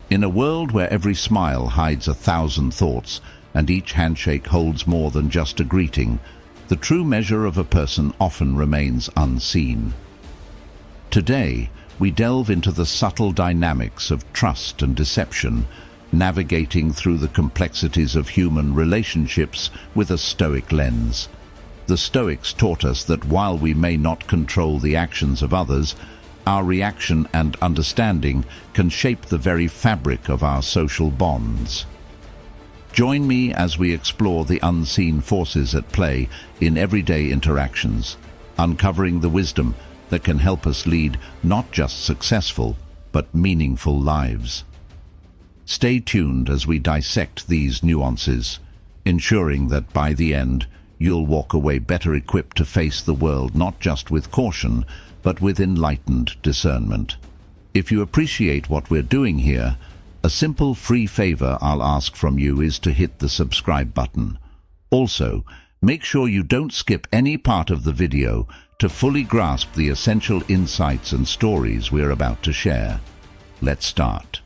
In a world where every smile hides 1,000 thoughts and each handshake holds more than just a greeting, the true measure of a person often remains unseen. Today, we delve into the subtle dynamics of trust and deception, navigating through the complexities of human relationships with a Stoic lens. The Stoics taught us that while we may not control the actions of others, our reaction and understanding can shape the very fabric of our social bonds. Join me as we explore the unseen forces at play in everyday interactions, uncovering the wisdom that can help us lead not just successful, but meaningful lives. Stay tuned as we dissect these nuances, ensuring that by the end, you'll walk away better equipped to face the world not just with caution, but with enlightened discernment. If you appreciate what we're doing here, a simple free favor I'll ask from you is to hit the subscribe button. Also, make sure you don't skip any part of the video to fully grasp the essential insights and stories we're about to share. Let's start.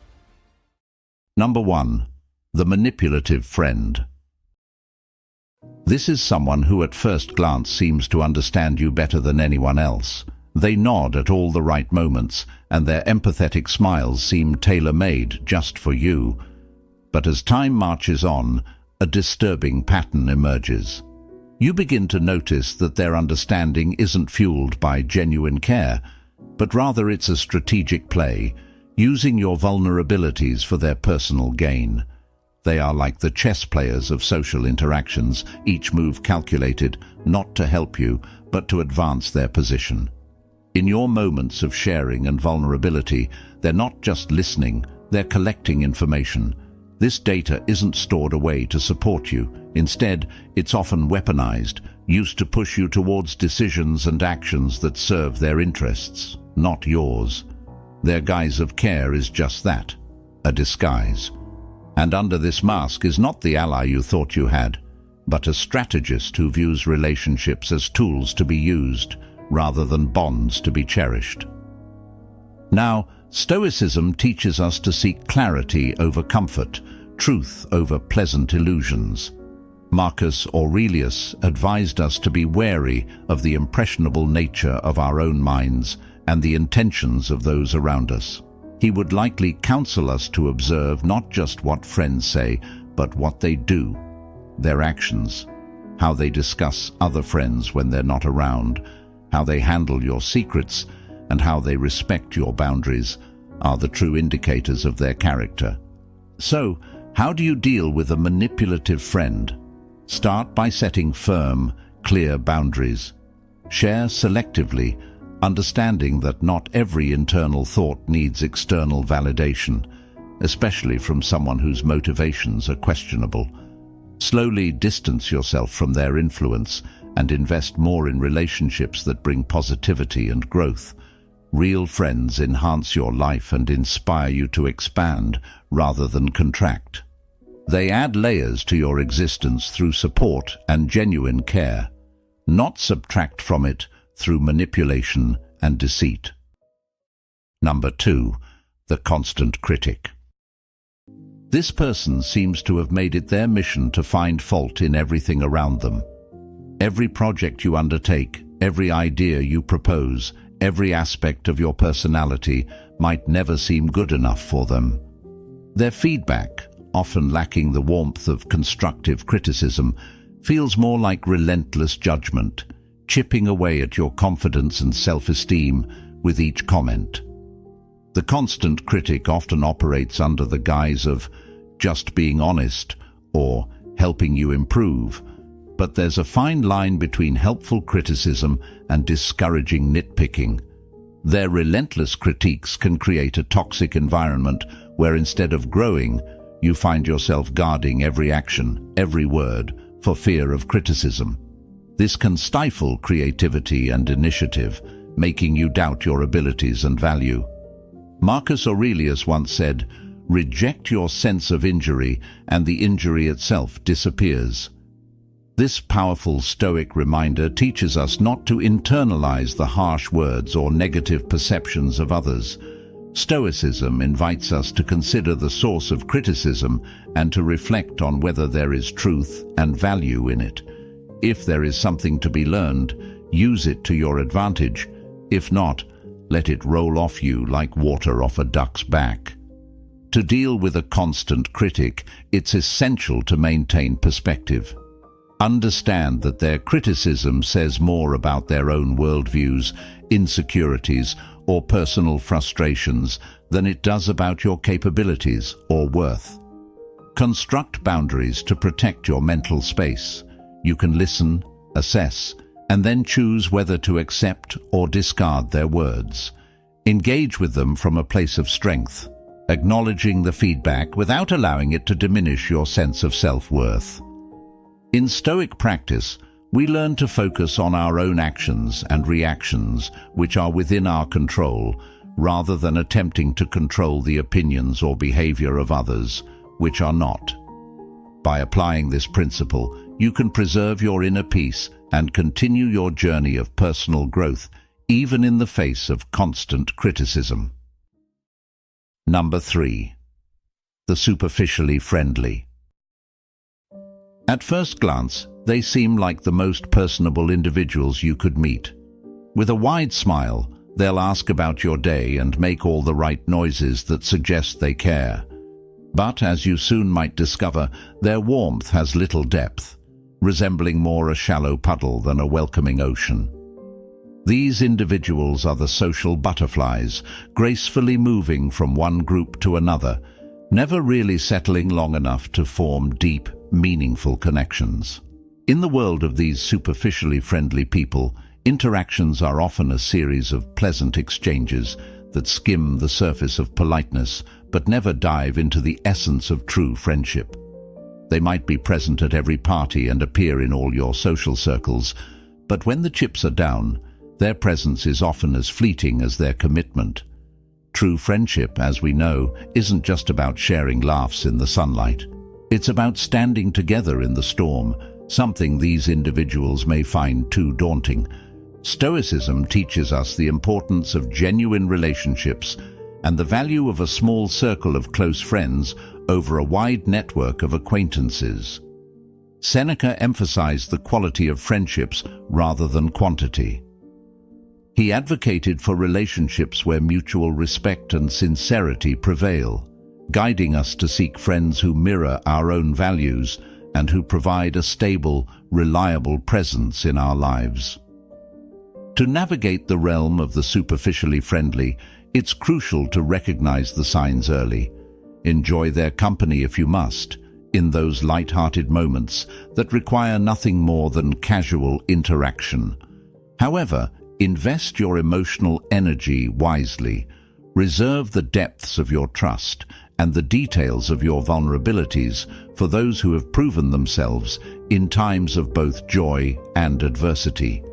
Number 1. The manipulative friend. This is someone who at first glance seems to understand you better than anyone else. They nod at all the right moments, and their empathetic smiles seem tailor-made just for you. But as time marches on, a disturbing pattern emerges. You begin to notice that their understanding isn't fueled by genuine care, but rather it's a strategic play, using your vulnerabilities for their personal gain. They are like the chess players of social interactions, each move calculated not to help you, but to advance their position. In your moments of sharing and vulnerability, they're not just listening, they're collecting information. This data isn't stored away to support you. Instead, it's often weaponized, used to push you towards decisions and actions that serve their interests, not yours. Their guise of care is just that, a disguise. And under this mask is not the ally you thought you had, but a strategist who views relationships as tools to be used, rather than bonds to be cherished. Now, Stoicism teaches us to seek clarity over comfort, truth over pleasant illusions. Marcus Aurelius advised us to be wary of the impressionable nature of our own minds and the intentions of those around us. He would likely counsel us to observe not just what friends say, but what they do, their actions, how they discuss other friends when they're not around, how they handle your secrets, and how they respect your boundaries are the true indicators of their character. So, how do you deal with a manipulative friend? Start by setting firm, clear boundaries. Share selectively, understanding that not every internal thought needs external validation, especially from someone whose motivations are questionable. Slowly distance yourself from their influence and invest more in relationships that bring positivity and growth. Real friends enhance your life and inspire you to expand rather than contract. They add layers to your existence through support and genuine care, not subtract from it through manipulation and deceit. Number 2. The constant critic. This person seems to have made it their mission to find fault in everything around them. Every project you undertake, every idea you propose, every aspect of your personality might never seem good enough for them. Their feedback, often lacking the warmth of constructive criticism, feels more like relentless judgment, chipping away at your confidence and self-esteem with each comment. The constant critic often operates under the guise of just being honest or helping you improve, but there's a fine line between helpful criticism and discouraging nitpicking. Their relentless critiques can create a toxic environment where instead of growing, you find yourself guarding every action, every word, for fear of criticism. This can stifle creativity and initiative, making you doubt your abilities and value. Marcus Aurelius once said, "Reject your sense of injury, and the injury itself disappears." This powerful Stoic reminder teaches us not to internalize the harsh words or negative perceptions of others, Stoicism invites us to consider the source of criticism and to reflect on whether there is truth and value in it. If there is something to be learned, use it to your advantage. If not, let it roll off you like water off a duck's back. To deal with a constant critic, it's essential to maintain perspective. Understand that their criticism says more about their own worldviews, insecurities, or personal frustrations than it does about your capabilities or worth. Construct boundaries to protect your mental space. You can listen, assess, and then choose whether to accept or discard their words. Engage with them from a place of strength, acknowledging the feedback without allowing it to diminish your sense of self-worth. In Stoic practice, we learn to focus on our own actions and reactions which are within our control, rather than attempting to control the opinions or behavior of others, which are not. By applying this principle, you can preserve your inner peace and continue your journey of personal growth, even in the face of constant criticism. Number 3. The superficially friendly. At first glance, they seem like the most personable individuals you could meet. With a wide smile, they'll ask about your day and make all the right noises that suggest they care. But, as you soon might discover, their warmth has little depth, resembling more a shallow puddle than a welcoming ocean. These individuals are the social butterflies, gracefully moving from one group to another, never really settling long enough to form deep, meaningful connections. In the world of these superficially friendly people, interactions are often a series of pleasant exchanges that skim the surface of politeness but never dive into the essence of true friendship. They might be present at every party and appear in all your social circles, but when the chips are down, their presence is often as fleeting as their commitment. True friendship, as we know, isn't just about sharing laughs in the sunlight. It's about standing together in the storm, something these individuals may find too daunting. Stoicism teaches us the importance of genuine relationships and the value of a small circle of close friends over a wide network of acquaintances. Seneca emphasized the quality of friendships rather than quantity. He advocated for relationships where mutual respect and sincerity prevail, guiding us to seek friends who mirror our own values and who provide a stable, reliable presence in our lives. To navigate the realm of the superficially friendly, it's crucial to recognize the signs early. Enjoy their company if you must, in those light-hearted moments that require nothing more than casual interaction. However, invest your emotional energy wisely. Reserve the depths of your trust and the details of your vulnerabilities for those who have proven themselves in times of both joy and adversity.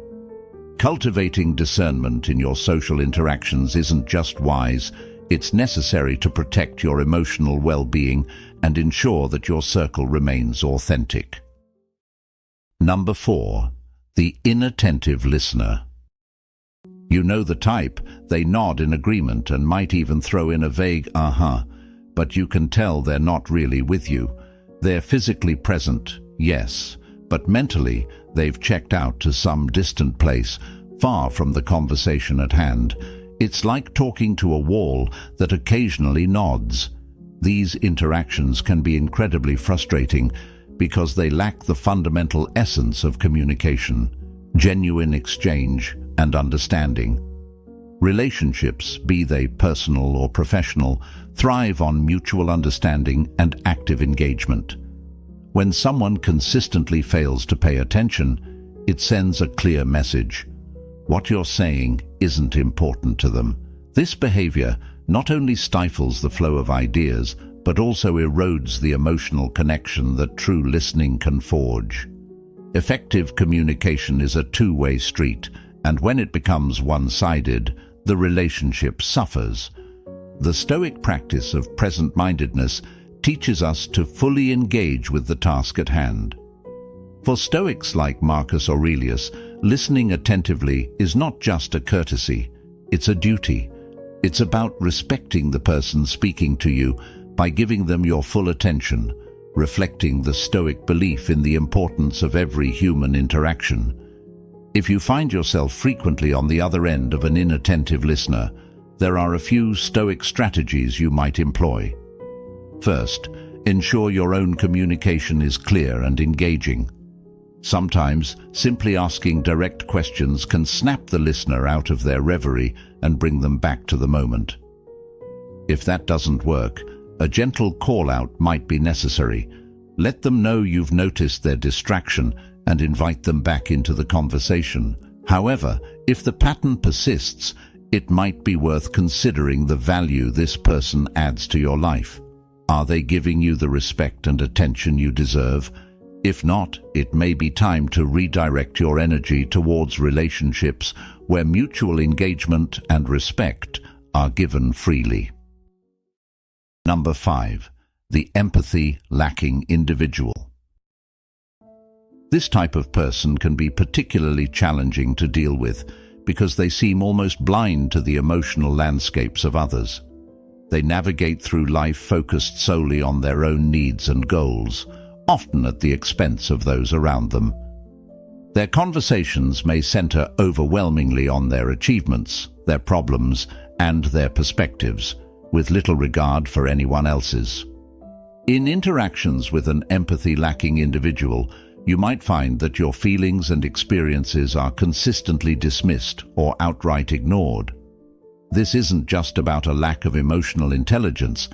Cultivating discernment in your social interactions isn't just wise, it's necessary to protect your emotional well-being and ensure that your circle remains authentic. Number 4. The inattentive listener. You know the type. They nod in agreement and might even throw in a vague "uh-huh," but you can tell they're not really with you. They're physically present, yes, but mentally they've checked out to some distant place, far from the conversation at hand. It's like talking to a wall that occasionally nods. These interactions can be incredibly frustrating because they lack the fundamental essence of communication, genuine exchange, and understanding. Relationships, be they personal or professional, thrive on mutual understanding and active engagement. When someone consistently fails to pay attention, it sends a clear message. What you're saying isn't important to them. This behavior not only stifles the flow of ideas, but also erodes the emotional connection that true listening can forge. Effective communication is a two-way street, and when it becomes one-sided, the relationship suffers. The Stoic practice of present-mindedness teaches us to fully engage with the task at hand. For Stoics like Marcus Aurelius, listening attentively is not just a courtesy, it's a duty. It's about respecting the person speaking to you by giving them your full attention, reflecting the Stoic belief in the importance of every human interaction. If you find yourself frequently on the other end of an inattentive listener, there are a few Stoic strategies you might employ. First, ensure your own communication is clear and engaging. Sometimes, simply asking direct questions can snap the listener out of their reverie and bring them back to the moment. If that doesn't work, a gentle call-out might be necessary. Let them know you've noticed their distraction and invite them back into the conversation. However, if the pattern persists, it might be worth considering the value this person adds to your life. Are they giving you the respect and attention you deserve? If not, it may be time to redirect your energy towards relationships where mutual engagement and respect are given freely. Number 5. The empathy-lacking individual. This type of person can be particularly challenging to deal with because they seem almost blind to the emotional landscapes of others. They navigate through life focused solely on their own needs and goals, often at the expense of those around them. Their conversations may center overwhelmingly on their achievements, their problems, and their perspectives, with little regard for anyone else's. In interactions with an empathy-lacking individual, you might find that your feelings and experiences are consistently dismissed or outright ignored. This isn't just about a lack of emotional intelligence.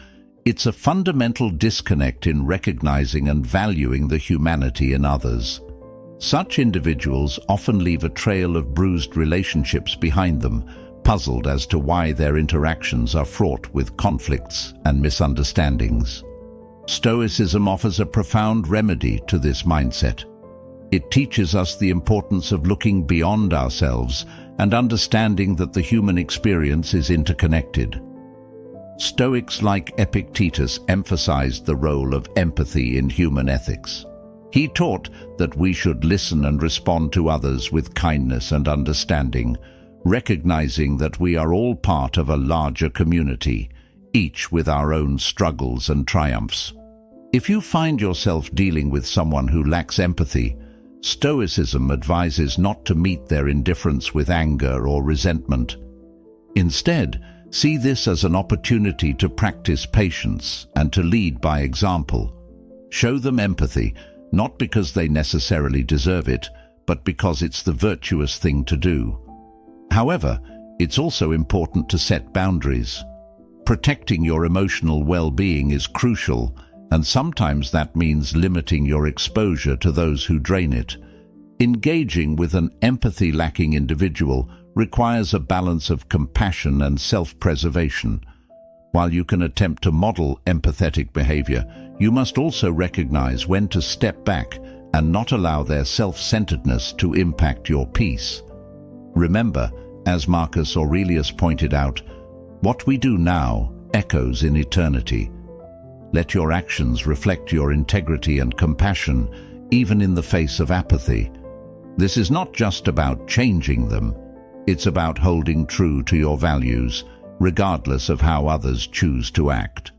It's a fundamental disconnect in recognizing and valuing the humanity in others. Such individuals often leave a trail of bruised relationships behind them, puzzled as to why their interactions are fraught with conflicts and misunderstandings. Stoicism offers a profound remedy to this mindset. It teaches us the importance of looking beyond ourselves and understanding that the human experience is interconnected. Stoics like Epictetus emphasized the role of empathy in human ethics. He taught that we should listen and respond to others with kindness and understanding, recognizing that we are all part of a larger community, each with our own struggles and triumphs. If you find yourself dealing with someone who lacks empathy, Stoicism advises not to meet their indifference with anger or resentment. Instead, see this as an opportunity to practice patience and to lead by example. Show them empathy, not because they necessarily deserve it, but because it's the virtuous thing to do. However, it's also important to set boundaries. Protecting your emotional well-being is crucial, and sometimes that means limiting your exposure to those who drain it. Engaging with an empathy-lacking individual requires a balance of compassion and self-preservation. While you can attempt to model empathetic behavior, you must also recognize when to step back and not allow their self-centeredness to impact your peace. Remember, as Marcus Aurelius pointed out, what we do now echoes in eternity. Let your actions reflect your integrity and compassion, even in the face of apathy. This is not just about changing them. It's about holding true to your values, regardless of how others choose to act.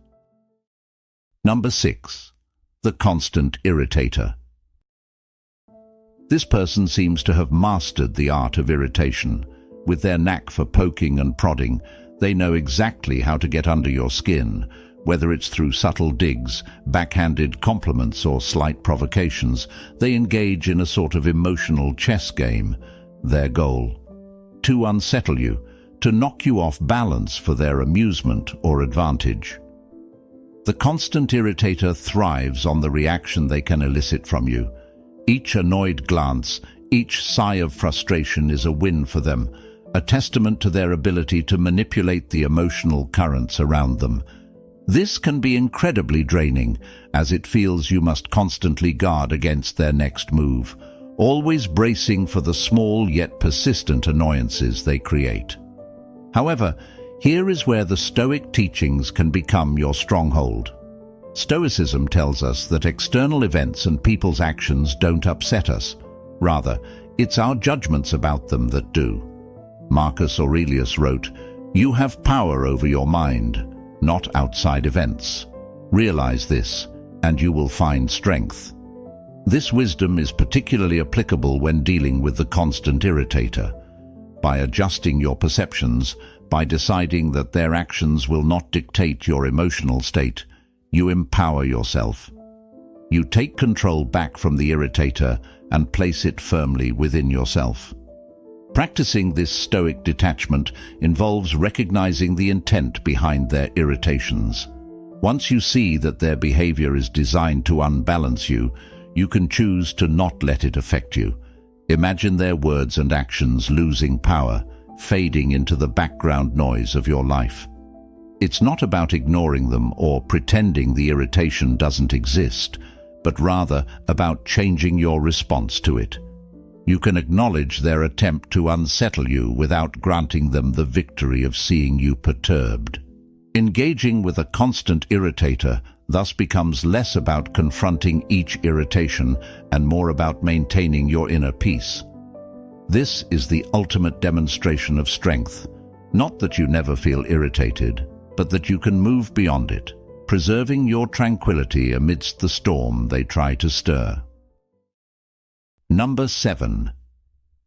Number 6. The constant irritator. This person seems to have mastered the art of irritation. With their knack for poking and prodding, they know exactly how to get under your skin, whether it's through subtle digs, backhanded compliments, or slight provocations. They engage in a sort of emotional chess game. Their goal: to unsettle you, to knock you off balance for their amusement or advantage. The constant irritator thrives on the reaction they can elicit from you. Each annoyed glance, each sigh of frustration is a win for them, a testament to their ability to manipulate the emotional currents around them. This can be incredibly draining, as it feels you must constantly guard against their next move, always bracing for the small yet persistent annoyances they create. However, here is where the Stoic teachings can become your stronghold. Stoicism tells us that external events and people's actions don't upset us. Rather, it's our judgments about them that do. Marcus Aurelius wrote, You have power over your mind, not outside events. Realize this, and you will find strength. This wisdom is particularly applicable when dealing with the constant irritator. By adjusting your perceptions, by deciding that their actions will not dictate your emotional state, you empower yourself. You take control back from the irritator and place it firmly within yourself. Practicing this Stoic detachment involves recognizing the intent behind their irritations. Once you see that their behavior is designed to unbalance you, you can choose to not let it affect you. Imagine their words and actions losing power, fading into the background noise of your life. It's not about ignoring them or pretending the irritation doesn't exist, but rather about changing your response to it. You can acknowledge their attempt to unsettle you without granting them the victory of seeing you perturbed. Engaging with a constant irritator thus becomes less about confronting each irritation and more about maintaining your inner peace. This is the ultimate demonstration of strength, not that you never feel irritated, but that you can move beyond it, preserving your tranquility amidst the storm they try to stir. Number 7.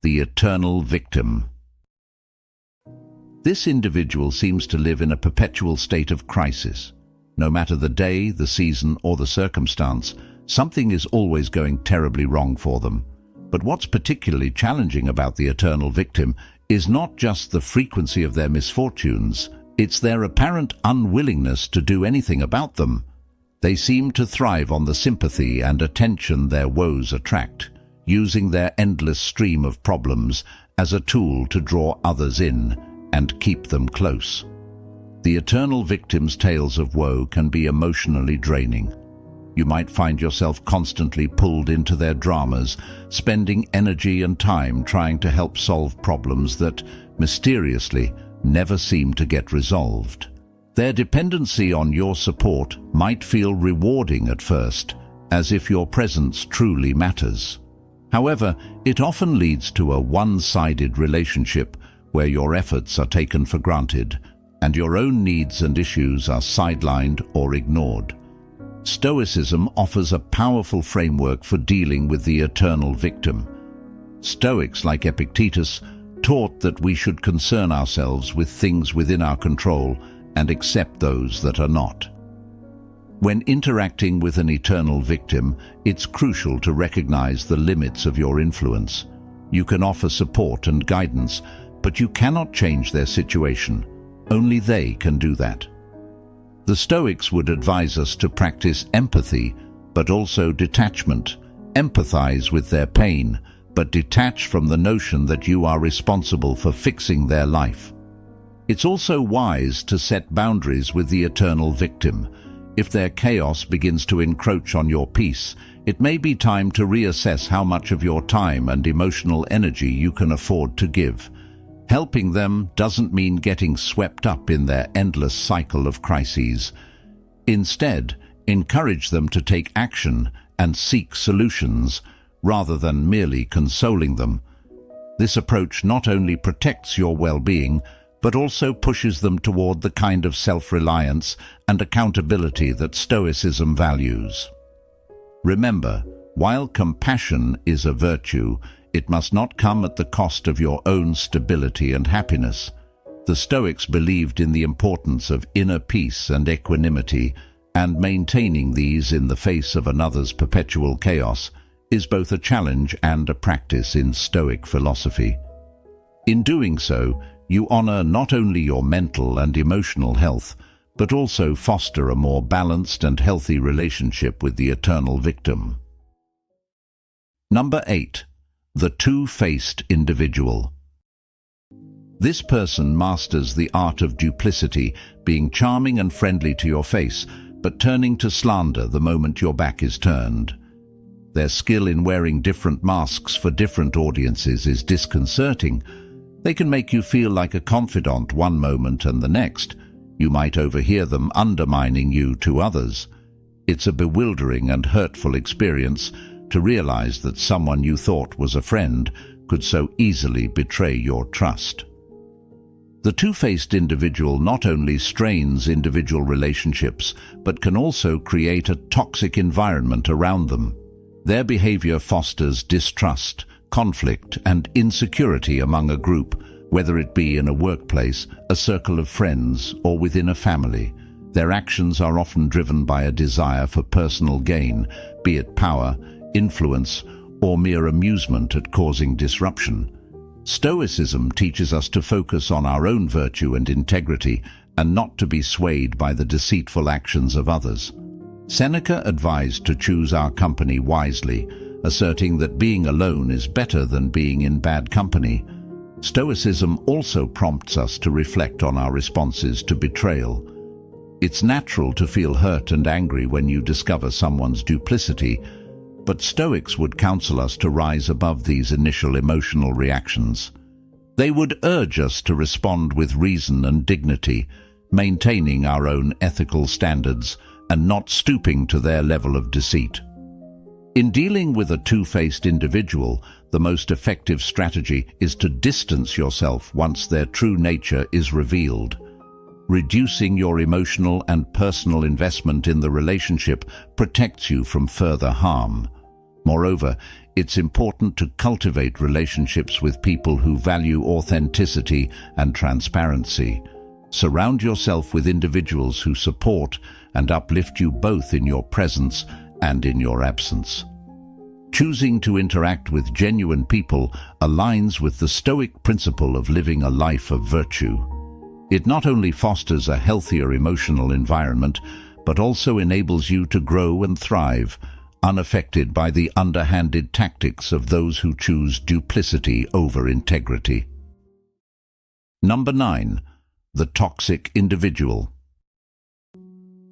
The eternal victim. This individual seems to live in a perpetual state of crisis. No matter the day, the season, or the circumstance, something is always going terribly wrong for them. But what's particularly challenging about the eternal victim is not just the frequency of their misfortunes, it's their apparent unwillingness to do anything about them. They seem to thrive on the sympathy and attention their woes attract, using their endless stream of problems as a tool to draw others in and keep them close. The eternal victim's tales of woe can be emotionally draining. You might find yourself constantly pulled into their dramas, spending energy and time trying to help solve problems that, mysteriously, never seem to get resolved. Their dependency on your support might feel rewarding at first, as if your presence truly matters. However, it often leads to a one-sided relationship where your efforts are taken for granted and your own needs and issues are sidelined or ignored. Stoicism offers a powerful framework for dealing with the eternal victim. Stoics like Epictetus taught that we should concern ourselves with things within our control and accept those that are not. When interacting with an eternal victim, it's crucial to recognize the limits of your influence. You can offer support and guidance, but you cannot change their situation. Only they can do that. The Stoics would advise us to practice empathy, but also detachment. Empathize with their pain, but detach from the notion that you are responsible for fixing their life. It's also wise to set boundaries with the eternal victim. If their chaos begins to encroach on your peace, it may be time to reassess how much of your time and emotional energy you can afford to give. Helping them doesn't mean getting swept up in their endless cycle of crises. Instead, encourage them to take action and seek solutions, rather than merely consoling them. This approach not only protects your well-being, but also pushes them toward the kind of self-reliance and accountability that Stoicism values. Remember, while compassion is a virtue, it must not come at the cost of your own stability and happiness. The Stoics believed in the importance of inner peace and equanimity, and maintaining these in the face of another's perpetual chaos is both a challenge and a practice in Stoic philosophy. In doing so, you honor not only your mental and emotional health, but also foster a more balanced and healthy relationship with the eternal victim. Number 8. The two-faced individual. This person masters the art of duplicity, being charming and friendly to your face, but turning to slander the moment your back is turned. Their skill in wearing different masks for different audiences is disconcerting. They can make you feel like a confidant one moment, and the next, you might overhear them undermining you to others. It's a bewildering and hurtful experience to realize that someone you thought was a friend could so easily betray your trust. The two-faced individual not only strains individual relationships, but can also create a toxic environment around them. Their behavior fosters distrust, conflict, and insecurity among a group, whether it be in a workplace, a circle of friends, or within a family. Their actions are often driven by a desire for personal gain, be it power, influence, or mere amusement at causing disruption. Stoicism teaches us to focus on our own virtue and integrity and not to be swayed by the deceitful actions of others. Seneca advised to choose our company wisely, asserting that being alone is better than being in bad company. Stoicism also prompts us to reflect on our responses to betrayal. It's natural to feel hurt and angry when you discover someone's duplicity, but Stoics would counsel us to rise above these initial emotional reactions. They would urge us to respond with reason and dignity, maintaining our own ethical standards and not stooping to their level of deceit. In dealing with a two-faced individual, the most effective strategy is to distance yourself once their true nature is revealed. Reducing your emotional and personal investment in the relationship protects you from further harm. Moreover, it's important to cultivate relationships with people who value authenticity and transparency. Surround yourself with individuals who support and uplift you both in your presence and in your absence. Choosing to interact with genuine people aligns with the Stoic principle of living a life of virtue. It not only fosters a healthier emotional environment, but also enables you to grow and thrive, unaffected by the underhanded tactics of those who choose duplicity over integrity. Number 9. The toxic individual.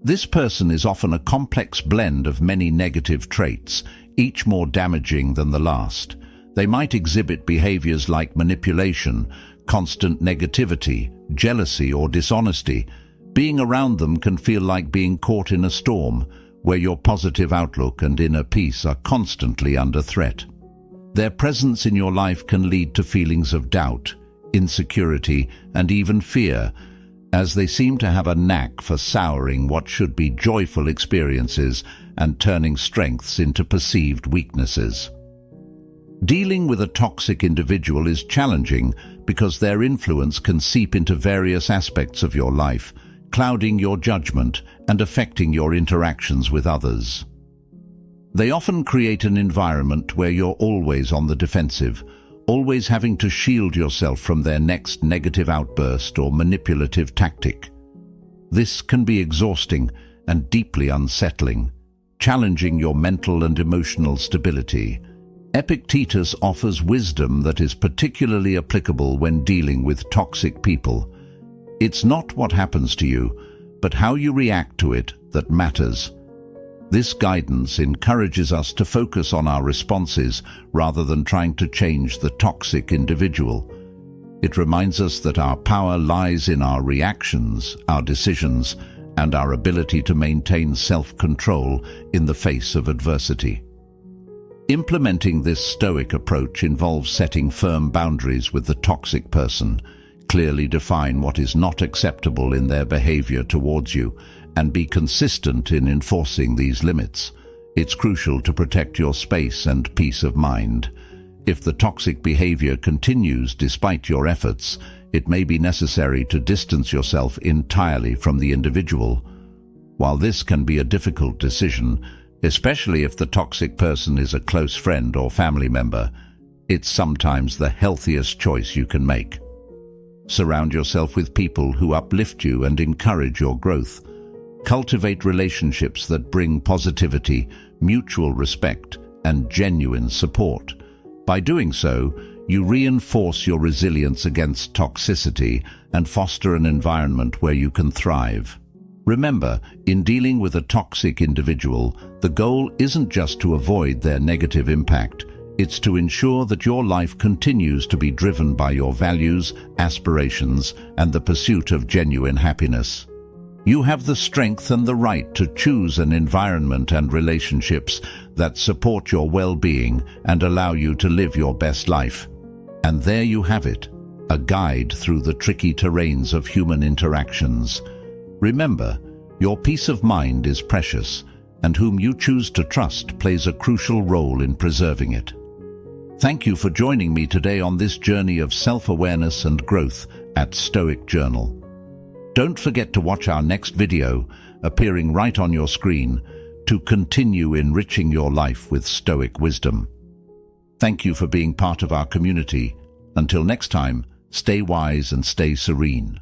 This person is often a complex blend of many negative traits, each more damaging than the last. They might exhibit behaviors like manipulation, constant negativity, jealousy, or dishonesty. Being around them can feel like being caught in a storm, where your positive outlook and inner peace are constantly under threat. Their presence in your life can lead to feelings of doubt, insecurity, and even fear, as they seem to have a knack for souring what should be joyful experiences and turning strengths into perceived weaknesses. Dealing with a toxic individual is challenging because their influence can seep into various aspects of your life, clouding your judgment and affecting your interactions with others. They often create an environment where you're always on the defensive, always having to shield yourself from their next negative outburst or manipulative tactic. This can be exhausting and deeply unsettling, challenging your mental and emotional stability. Epictetus offers wisdom that is particularly applicable when dealing with toxic people. It's not what happens to you, but how you react to it that matters. This guidance encourages us to focus on our responses rather than trying to change the toxic individual. It reminds us that our power lies in our reactions, our decisions, and our ability to maintain self-control in the face of adversity. Implementing this Stoic approach involves setting firm boundaries with the toxic person, clearly define what is not acceptable in their behavior towards you, and be consistent in enforcing these limits. It's crucial to protect your space and peace of mind. If the toxic behavior continues despite your efforts, it may be necessary to distance yourself entirely from the individual. While this can be a difficult decision, especially if the toxic person is a close friend or family member, it's sometimes the healthiest choice you can make. Surround yourself with people who uplift you and encourage your growth. Cultivate relationships that bring positivity, mutual respect, and genuine support. By doing so, you reinforce your resilience against toxicity and foster an environment where you can thrive. Remember, in dealing with a toxic individual, the goal isn't just to avoid their negative impact. It's to ensure that your life continues to be driven by your values, aspirations, and the pursuit of genuine happiness. You have the strength and the right to choose an environment and relationships that support your well-being and allow you to live your best life. And there you have it, a guide through the tricky terrains of human interactions. Remember, your peace of mind is precious, and whom you choose to trust plays a crucial role in preserving it. Thank you for joining me today on this journey of self-awareness and growth at Stoic Journal. Don't forget to watch our next video, appearing right on your screen, to continue enriching your life with Stoic wisdom. Thank you for being part of our community. Until next time, stay wise and stay serene.